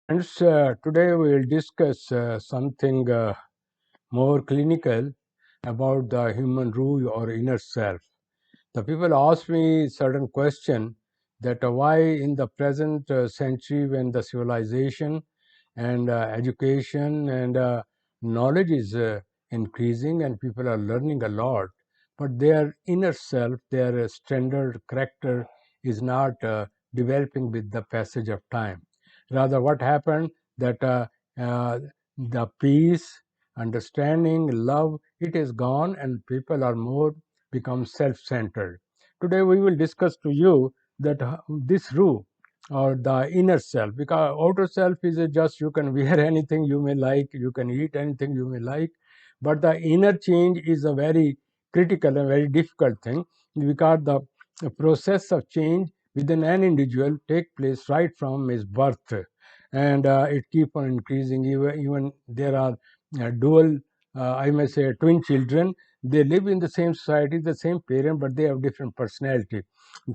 Friends, today we will discuss something more clinical about the human rule or inner self. The people ask me certain question that why in the present century, when the civilization and education and knowledge is increasing and people are learning a lot, but their inner self, their standard character is not developing with the passage of time. Rather, what happened that uh, the peace, understanding, love, it is gone, and people are more become self-centered. Today we will discuss to you that this rule or the inner self, because outer self is just you can wear anything you may like, you can eat anything you may like, but the inner change is a very critical and very difficult thing, because the process of change within an individual take place right from his birth, and it keep on increasing. Even there are dual, I may say, twin children. They live in the same society, the same parent, but they have different personality.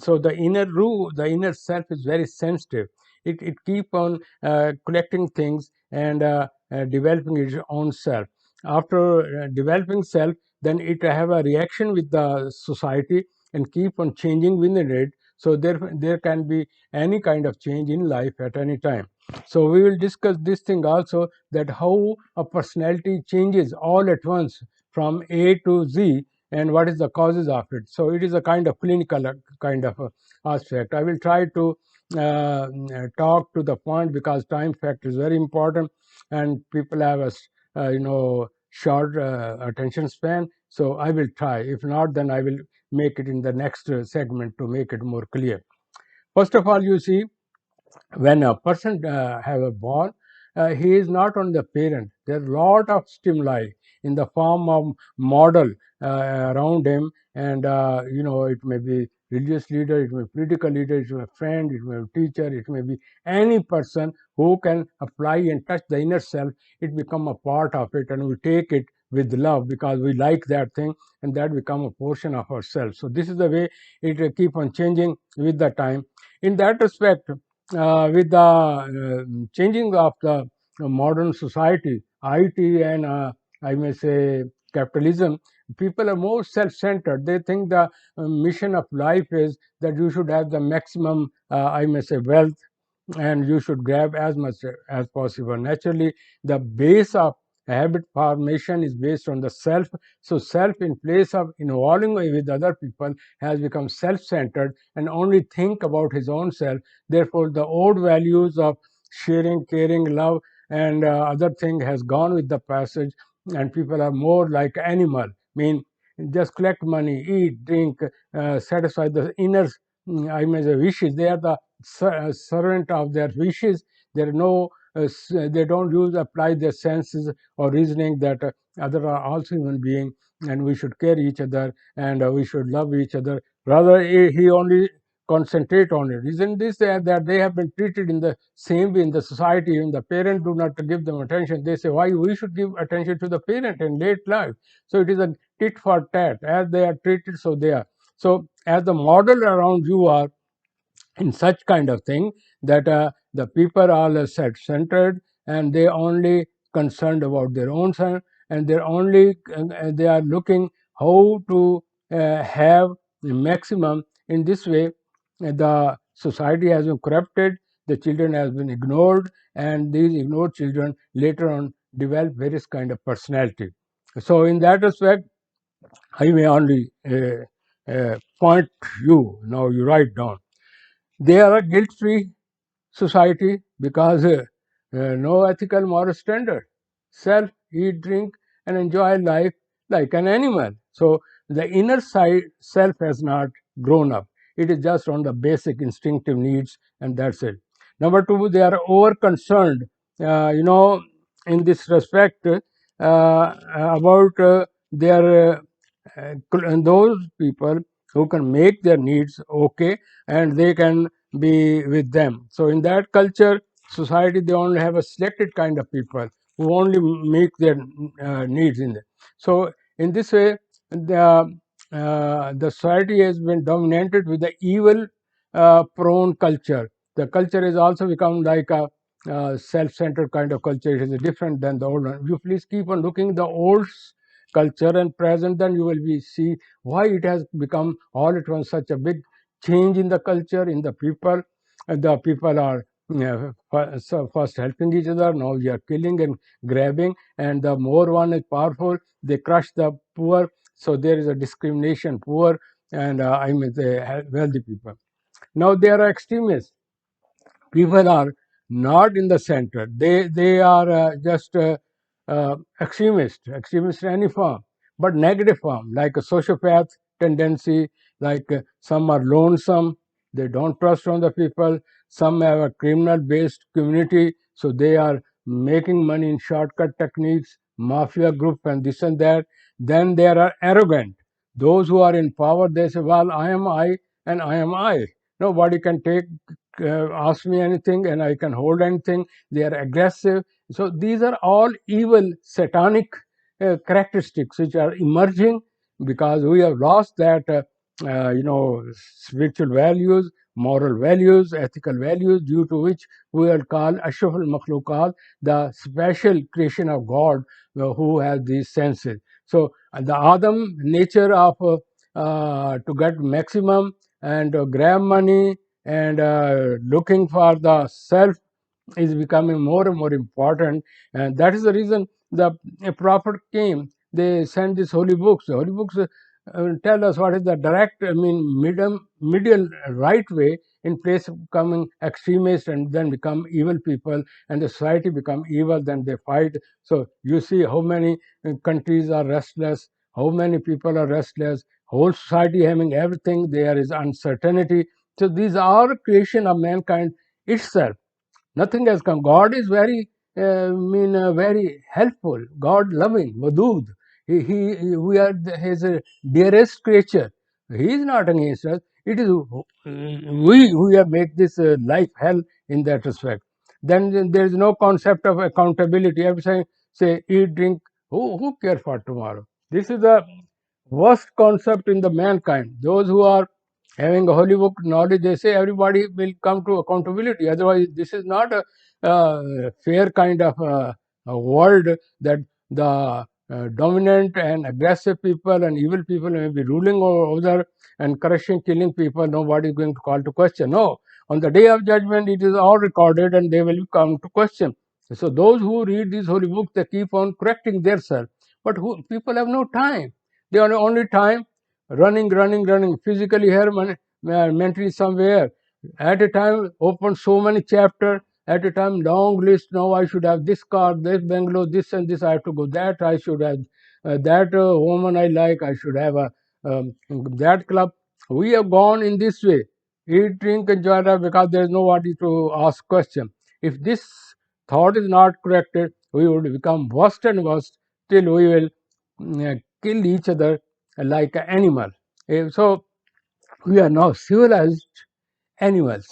So the inner rule, the inner self is very sensitive. It keep on collecting things and developing its own self. After developing self, then it have a reaction with the society and keep on changing within it. So there can be any kind of change in life at any time. So we will discuss this thing also, that how a personality changes all at once from A to Z, and what is the causes of it. So it is a kind of clinical kind of aspect. I will try to talk to the point, because time factor is very important and people have a short attention span. So I will try. If not, then I will make it in the next segment to make it more clear. First of all, you see, when a person have a born, he is not on the parent. There are a lot of stimuli in the form of model around him, and it may be religious leader, it may be political leader, it may be a friend, it may be teacher, it may be any person who can apply and touch the inner self. It become a part of it, and we take it with love because we like that thing, and that become a portion of ourselves. So this is the way it keep on changing with the time. In that respect, with the changing of the modern society, IT, and I may say capitalism, people are more self-centered. They think the mission of life is that you should have the maximum, I may say, wealth, and you should grab as much as possible. Naturally, the base of habit formation is based on the self. So self, in place of involving with other people, has become self-centered and only think about his own self. Therefore the old values of sharing, caring, love, and other thing has gone with the passage, and people are more like animal. Mean, just collect money, eat, drink, satisfy the inner, I may say, wishes. They are the servant of their wishes. There are no they don't use apply their senses or reasoning that other are also human being, and we should care each other, and we should love each other. Rather, he only concentrate on it. Isn't this that they have been treated in the same way in the society? Even the parent do not give them attention. They say, why we should give attention to the parent in late life? So it is a tit for tat. As they are treated, so they are. So as the model around you are in such kind of thing, that the people are self-centered, and they only concerned about their own son, and they are looking how to have the maximum. In this way, the society has been corrupted, the children has been ignored, and these ignored children later on develop various kind of personality. So in that respect, I may only point you, now you write down, they are a guilt-free society, because no ethical moral standard. Self, eat, drink, and enjoy life like an animal. So the inner side self has not grown up. It is just on the basic instinctive needs, and that's it. Number two, they are over concerned, in this respect, about their those people who can make their needs okay, and they can be with them. So in that culture, society, they only have a selected kind of people who only make their needs in there. So in this way, the society has been dominated with the evil prone culture. The culture has also become like a self-centered kind of culture. It is different than the old one. You please keep on looking the old culture and present, then you will be see why it has become all at once such a big change in the culture, in the people. The people are so first helping each other, now we are killing and grabbing, and the more one is powerful, they crush the poor. So there is a discrimination, poor and I mean the wealthy people. Now there are extremists. People are not in the center. They are just extremist in any form, but negative form, like a sociopath tendency. Like some are lonesome, they don't trust on the people. Some have a criminal based community, so they are making money in shortcut techniques, mafia group and this and that. Then there are arrogant. Those who are in power, they say, well, I am I and I am I. Nobody can take ask me anything and I can hold anything. They are aggressive. So these are all evil, satanic characteristics which are emerging because we have lost that, spiritual values, moral values, ethical values, due to which we are called Ashraful Makhluqat, the special creation of God who has these senses. So the Adam nature of to get maximum and grab money and looking for the self is becoming more and more important, and that is the reason the a prophet came. They sent these holy books. The holy books tell us what is the direct, I mean, medial right way in place of becoming extremists and then become evil people, and the society become evil. Then they fight. So you see how many countries are restless, how many people are restless. Whole society having everything. There is uncertainty. So these are creation of mankind itself. Nothing has come. God is very, very helpful. God loving, Wadud. We are His dearest creature. He is not against us. It is we who have made this life hell in that respect. Then there is no concept of accountability. Every time say eat, drink. Who cares for tomorrow? This is the worst concept in the mankind. Those who are having a holy book knowledge, they say everybody will come to accountability. Otherwise, this is not a fair kind of a world that the dominant and aggressive people and evil people may be ruling over and crushing, killing people. Nobody is going to call to question. No, on the day of judgment, it is all recorded and they will come to question. So those who read these holy books, they keep on correcting themselves. But people have no time. They are only time running, physically here, mentally somewhere. At a time, open so many chapters. At a time, long list. Now I should have this car, this bungalow, this and this. I have to go that. I should have that woman I like. I should have a that club. We have gone in this way. Eat, drink, enjoy life because there is nobody to ask question. If this thought is not corrected, we would become worse and worse till we will kill each other like an animal. So we are now civilized animals.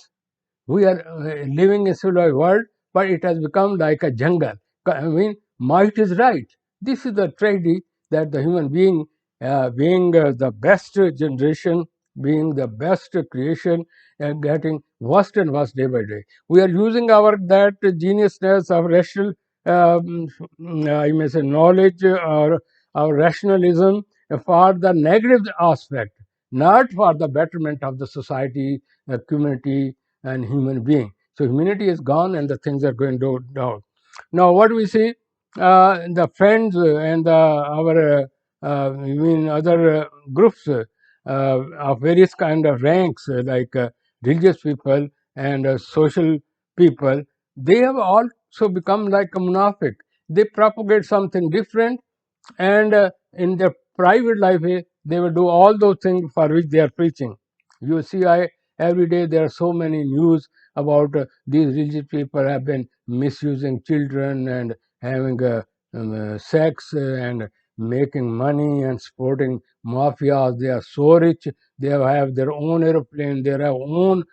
We are living in a civilized world, but it has become like a jungle. I mean, might is right. This is the tragedy that the human being, being the best generation, being the best creation, getting worse and worse day by day. We are using our that geniusness of rational, I may say, knowledge or our rationalism for the negative aspect, not for the betterment of the society, the community, and human being. So humanity is gone and the things are going down. Now what we see, the friends and our I mean other groups of various kind of ranks like religious people and social people, they have also become like a munafiq. They propagate something different, and in their private life they will do all those things for which they are preaching. You see, every day there are so many news about these religious people have been misusing children and having sex and making money and supporting mafias. They are so rich, they have their own aeroplane, they have own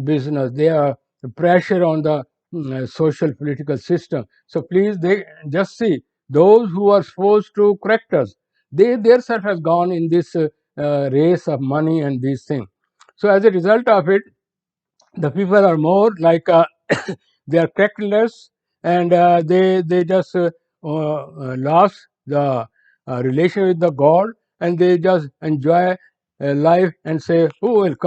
business, they have pressure on the social political system. So please, they just see those who are supposed to correct us, they themselves have gone in this race of money and these things. So as a result of it, the people are more like they are characterless, and they just lost the relation with the God, and they just enjoy life and say, "Who will